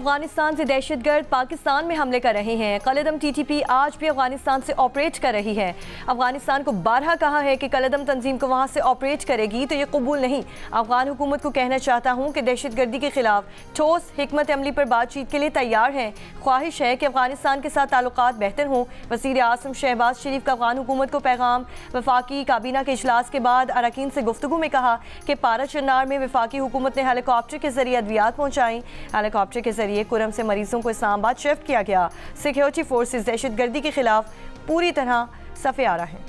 अफगानिस्तान से दहशतगर्द पाकिस्तान में हमले कर रहे हैं। कलअदम टीटीपी आज भी अफगानिस्तान से ऑपरेट कर रही है। अफगानिस्तान को बारहा कहा है कि कलअदम तंजीम को वहाँ से ऑपरेट करेगी तो ये कबूल नहीं। अफगान हुकूमत को कहना चाहता हूँ कि दहशतगर्दी के खिलाफ ठोस हिकमत अमली पर बातचीत के लिए तैयार हैं। ख्वाहिश है कि अफगानिस्तान के साथ ताल्लुकात बेहतर हों। वज़ीर आज़म शहबाज शरीफ का अफगान हुकूमत को पैगाम। वफाकी काबीना के इजलास के बाद अरकान से गुफ्तगू में कहा कि पारा चन्नार में वफाकी हुकूमत ने हेलीकॉप्टर के जरिए अद्वियात पहुँचाई। हेलीकॉप्टर के जरिए कुरम से मरीजों को इस्लामाबाद शिफ्ट किया गया। सिक्योरिटी फोर्सेस दहशतगर्दी के खिलाफ पूरी तरह सफ़े आरा हैं।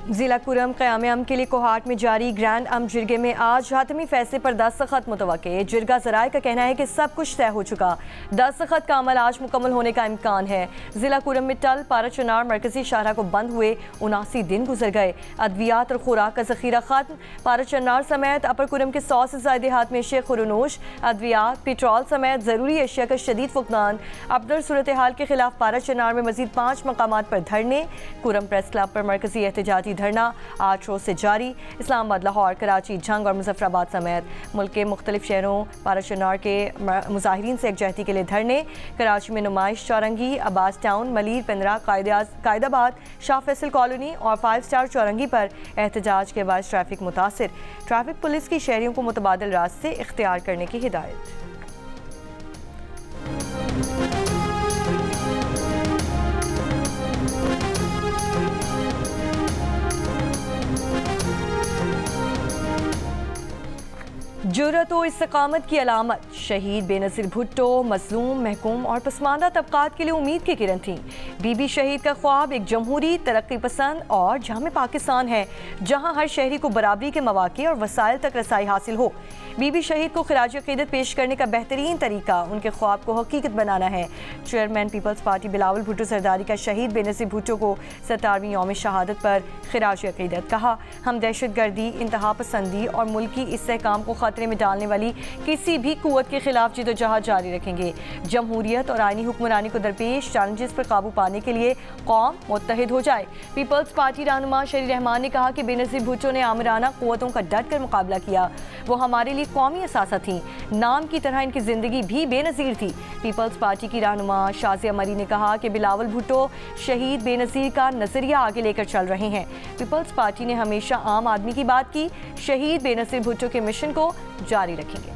जिला कुरम क़याम अम के लिए कोहाट में जारी ग्रैंड अम जिरगे में आज हातमी फैसले पर दस्तखत मुतवक्के। जिरगा ज़राए का कहना है कि सब कुछ तय हो चुका। दस्तखत का अमल आज मुकम्मल होने का इम्कान है। जिला कुरम में टल पारा चनार मरकजी शाहरा को बंद हुए 79 दिन गुजर गए। अद्वियात और खुराक का ज़ख़ीरा ख़त्म। पारा चनार समेत अपर कुरम के 100 से ज़ायद देहात में शेख खुरनोश, अद्वियात, पेट्रोल समेत ज़रूरी अशिया का शदीद फुकदान। अबदर सूरत हाल के खिलाफ पारा चनार में मज़ीद 5 मकामात पर धरने। कुरम प्रेस क्लब पर मरकजी एहतजाजी धरना 8 रोज से जारी। इस्लामाबाद, लाहौर, कराची, झंग और मुजफ्फराबाद समेत मुल्क के मुख्तलिफ शहरों पारा चनार के मुजाहिरीन से एकजहती के लिए धरने। कराची में नुमाइश, चौरंगी, अब्बास टाउन, मलीर, पिंदरा, कायदाबाद, शाह फैसल कॉलोनी और 5 स्टार चौरंगी पर एहतजाज के बाद ट्रैफिक मुतासिर। ट्रैफिक पुलिस की शहरियों को मुतबादिल रास्ते इख्तियार करने की हिदायत। जुर्रत व इस्तिकामत की अलामत। शहीद बेनज़ीर भुट्टो मज़लूम, महकूम और पसमानदा तबकात के लिए उम्मीद की किरण थी। बीबी शहीद का ख्वाब एक जमहूरी, तरक्की पसंद और जामे पाकिस्तान है जहाँ हर शहरी को बराबरी के मौक़े और वसाइल तक रसाई हासिल हो। बीबी शहीद को खिराज अक़ीदत पेश करने का बेहतरीन तरीका उनके ख्वाब को हकीकत बनाना है। Chairman peoples party Bilawal Bhutto Zardari का शहीद बेनज़ीर भुट्टो को 17वीं यौम शहादत पर खिराज अक़ीदत। कहा, हम दहशतगर्दी, इंतहा पसंदी और मुल्की इस्तेहकाम को खतरे में डालने वाली किसी भी कुव्वत के खिलाफ जिदोजहद जारी रखेंगे। जमहूरियत और आईनी हुक्मरानी को दरपेश चैलेंजेस पर काबू पाने के लिए कौम मुत्तहिद हो जाए। पीपल्स पार्टी रहनुमा शरी रहमान ने कहा कि बेनज़ीर भुट्टो ने आमराना कुव्वतों का डट कर मुकाबला किया। वो हमारे लिए कौमी असासा थी। नाम की तरह इनकी जिंदगी भी बेनज़ीर थी। पीपल्स पार्टी की रहनुमा शाज़िया मरी ने कहा कि बिलावल भुट्टो शहीद बेनज़ीर का नजरिया आगे लेकर चल रहे हैं। पीपल्स पार्टी ने हमेशा आम आदमी की बात की। शहीद बेनज़ीर भुट्टो के मिशन को जारी रखेंगे।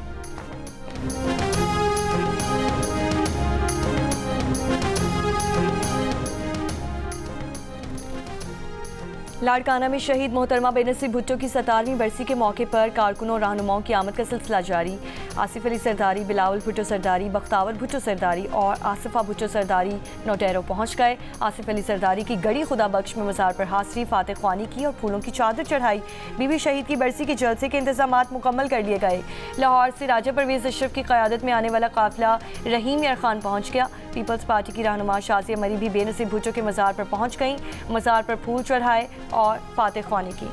लाड़काना में शहीद मोहतरमा बेनज़ीर भुट्टो की 17वीं बरसी के मौके पर कारकुनों और रहनुमाओं की आमद का सिलसिला जारी। आसिफ अली सरदारी, बिलावल भुट्टो सरदारी, बख्तावर भुट्टो सरदारी और आसिफा भुट्टो सरदारी नोटेरो पहुँच गए। आसिफ अली सरदारी की गड़ी खुदा बख्श में मज़ार पर हाज़री, फातह ख्वानी की और फूलों की चादर चढ़ाई। बीबी शहीद की बरसी के जलसे के इंतजामात मुकम्मल कर लिए गए। लाहौर से राजा परवेज़ अशरफ की क़यादत में आने वाला काफ़िला रहीम यार खान पहुँच गया। पीपल्स पार्टी की रहनुमा शाज़िया मरी भी बेनज़ीर भुट्टो के मज़ार पर पहुँच गईं। मज़ार पर फूल चढ़ाए और फातह ख्वानी की।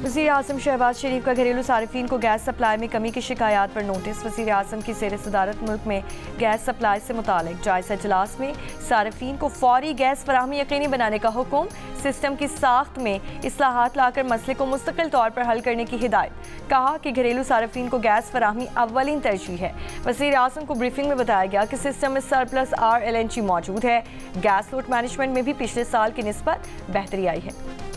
वज़ीर आज़म शहबाज शरीफ का घरेलू सार्फिन को गैस सप्लाई में कमी की शिकायत पर नोटिस। वज़ीर आज़म की ज़ेर सदारत मुल्क में गैस सप्लाई से मुतालिक जायज़ा इजलास में सार्फिन को फौरी गैस फराहमी यकीनी बनाने का हुक्म। सिस्टम की साख्त में इस्लाहात लाकर मसले को मुस्तकिल तौर पर हल करने की हिदायत। कहा कि घरेलू सार्फिन को गैस फराहमी अव्वलीन तरजीह है। वज़ीर आज़म को ब्रीफिंग में बताया गया कि सिस्टम में सरप्लस RLNG मौजूद है। गैस लोड मैनेजमेंट में भी पिछले साल की निस्बत बेहतरी आई है।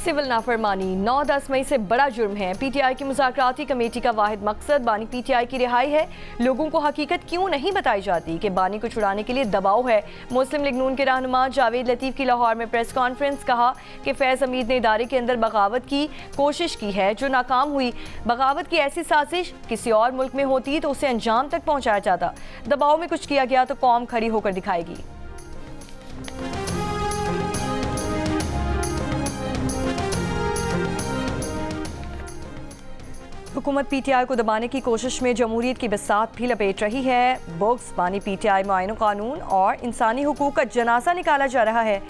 सिविल नाफरमानी 9-10 मई से बड़ा जुर्म है। PTI की मुज़ाकराती कमेटी का वाहिद मकसद बानी PTI की रिहाई है। लोगों को हकीकत क्यों नहीं बताई जाती कि बानी को छुड़ाने के लिए दबाव है। मुस्लिम लीग नून के रहनुमा जावेद लतीफ़ की लाहौर में प्रेस कॉन्फ्रेंस। कहा कि फैज़ हमीद ने इदारे के अंदर बगावत की कोशिश की है जो नाकाम हुई। बगावत की ऐसी साजिश किसी और मुल्क में होती तो उसे अंजाम तक पहुँचाया जाता। दबाव में कुछ किया गया तो कौम खड़ी होकर दिखाएगी। हुकूमत PTI को दबाने की कोशिश में जमहूरियत की बसात भी लपेट रही है। बुक्स बानी PTI मुआयन कानून और इंसानी हुकूक का जनाजा निकाला जा रहा है।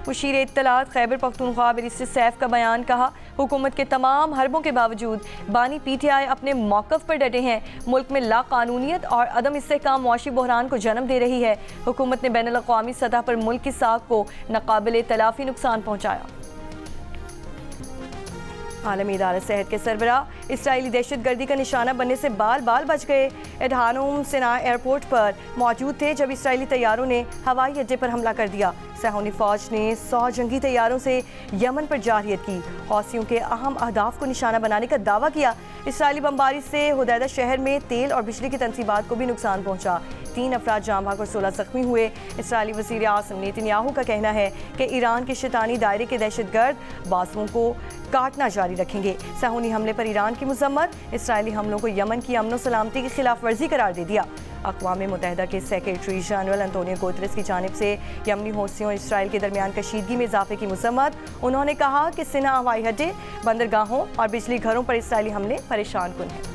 मुशीर इत्तलात खैबर पख्तूनख्वा बैरिस्टर सैफ का बयान कहा, हुकूमत के तमाम हरबों के बावजूद बानी PTI अपने मौक़िफ़ पर डटे हैं। मुल्क में लाकानूनियत और अदम इस्तेहकाम मुआशी बहरान को जन्म दे रही है। हुकूमत ने बैनुल अक़वामी सतह पर मुल्क की साख को नाकाबिले तलाफ़ी नुकसान पहुँचाया। आलमी इदारा सेहत के सरबरा इसराइली दहशत गर्दी का निशाना बनने से बाल बाल बच गए। एडहानोम सिना एयरपोर्ट पर मौजूद थे जब इसराइली तैयारों ने हवाई अड्डे पर हमला कर दिया। सैहोनी फौज ने 100 जंगी तैयारों से यमन पर जारहियत की। हौसियों के अहम अहदाफ को निशाना बनाने का दावा किया। इसराइली बमबारी से हुदैदा शहर में तेल और बिजली की तनसीबात को भी नुकसान पहुंचा। 3 अफराद जाम भाग और 16 जख्मी हुए। इसराइली वज़ीर आज़म नेतन्याहू का कहना है कि ईरान के शैतानी दायरे के दहशतगर्द बाजुओं को काटना जारी रखेंगे। सैहोनी हमले पर ईरान की मज़म्मत। इसराइली हमलों को यमन की अमन सलामती की खिलाफ वर्जी करार दे दिया। अक़वाम मुत्तहिदा के सेक्रेटरी जनरल अंतोनियो गुतेरेस की जानिब से यमनी हौसियों और इसराइल के दरमियान कशीदगी में इजाफे की मज़म्मत। उन्होंने कहा कि सिना हवाई अड्डे, बंदरगाहों और बिजली घरों पर इसराइली हमले परेशान कुन हैं।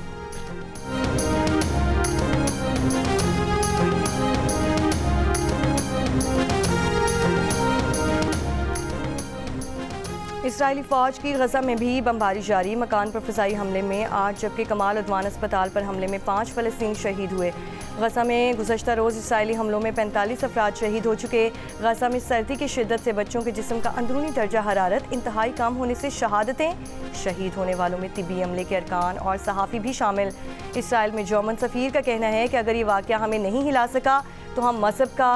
इसराइली फ़ौज की गज़ा में भी बमबारी जारी। मकान पर फ़िज़ाई हमले में 8 जबकि कमाल उद्वान अस्पताल पर हमले में 5 फ़लस्तीनी शहीद हुए। गज़ा में गुज़श्ता रोज़ इसराइली हमलों में 45 अफराद शहीद हो चुके। गज़ा में सर्दी की शिद्दत से बच्चों के जिस्म का अंदरूनी दर्जा हरारत इंतहाई कम होने से शहादतें। शहीद होने वालों में तिब्बी अमले के अरकान और सहाफ़ी भी शामिल। इसराइल में जर्मन सफ़ीर का कहना है कि अगर ये वाक़या हमें नहीं हिला सका तो हम मज़हब का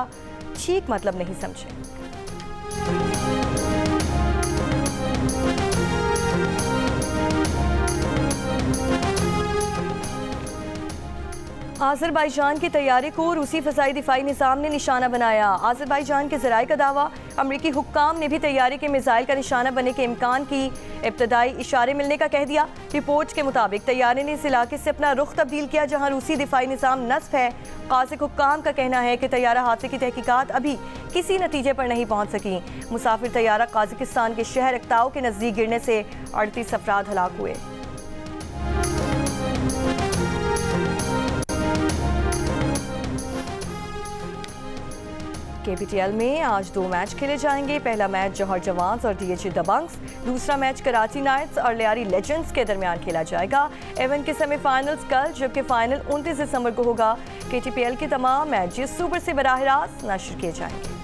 ठीक मतलब नहीं समझे। आज़रबाईजान के तैयारे को रूसी फ़ज़ाई दिफ़ाई निज़ाम ने निशाना बनाया। आज़रबाईजान के ज़राए का दावा, अमरीकी हुक्काम ने भी तैयारे के मिसाइल का निशाना बनने के इम्कान की इब्तदाई इशारे मिलने का कह दिया। रिपोर्ट के मुताबिक तैयारे ने इस इलाके से अपना रुख तब्दील किया जहाँ रूसी दिफ़ाई निज़ाम नस्फ है। काज़िक हुक्काम का कहना है कि तैयारा हादसे की तहकीकात अभी किसी नतीजे पर नहीं पहुँच सकी। मुसाफिर तैयारा काज़िकिस्तान के शहर अक्ताओ के नज़दीक गिरने से 38 अफराद हलाक हुए। KPTL में आज 2 मैच खेले जाएंगे। पहला मैच जौहर जवान्स और DHA दबंग्स, दूसरा मैच कराची नाइट्स और लियारी लेजेंड्स के दरमियान खेला जाएगा। एवन के सेमीफाइनल्स कल जबकि फाइनल 29 दिसंबर को होगा। KTPL के तमाम मैच जिस सुपर से बराह रास्त नश्र किए जाएंगे।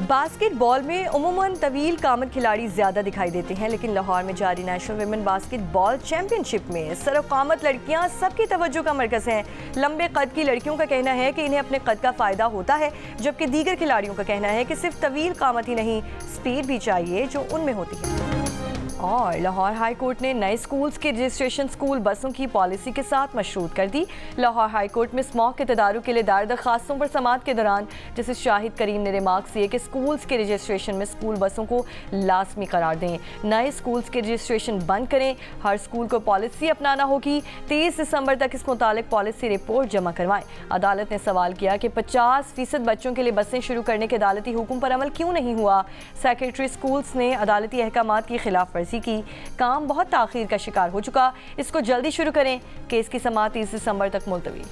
बास्केटबॉल में उमूमन तवील कामत खिलाड़ी ज़्यादा दिखाई देते हैं, लेकिन लाहौर में जारी नेशनल विमेन बास्केटबॉल चैंपियनशिप में सरकामत लड़कियां सबकी तवज्जो का मरकज़ हैं। लंबे कद की लड़कियों का कहना है कि इन्हें अपने कद का फ़ायदा होता है, जबकि दीगर खिलाड़ियों का कहना है कि सिर्फ तवील कामत ही नहीं, स्पीड भी चाहिए जो उनमें होती है। और लाहौर हाई कोर्ट ने नए स्कूल्स के रजिस्ट्रेशन स्कूल बसों की पॉलिसी के साथ मशरूत कर दी। लाहौर हाई कोर्ट में स्मॉक के तदारुक के लिए दायर दरखास्तों पर समाअत के दौरान जस्टिस शाहिद करीम ने रिमार्क्स दिए कि स्कूल्स के रजिस्ट्रेशन में स्कूल बसों को लाजमी करार दें, नए स्कूल्स के रजिस्ट्रेशन बंद करें। हर स्कूल को पॉलिसी अपनाना होगी। 23 दिसंबर तक इस मुतालिक पॉलिसी रिपोर्ट जमा करवाएं। अदालत ने सवाल किया कि 50% बच्चों के लिए बसें शुरू करने के अदालती हुक्म पर अमल क्यों नहीं हुआ। सेक्रेटरी स्कूल्स ने अदालती अहकामात की खिलाफ वर्जी की। काम बहुत ताख़ीर का शिकार हो चुका, इसको जल्दी शुरू करें। केस की समाअत 30 दिसंबर तक मुलतवी।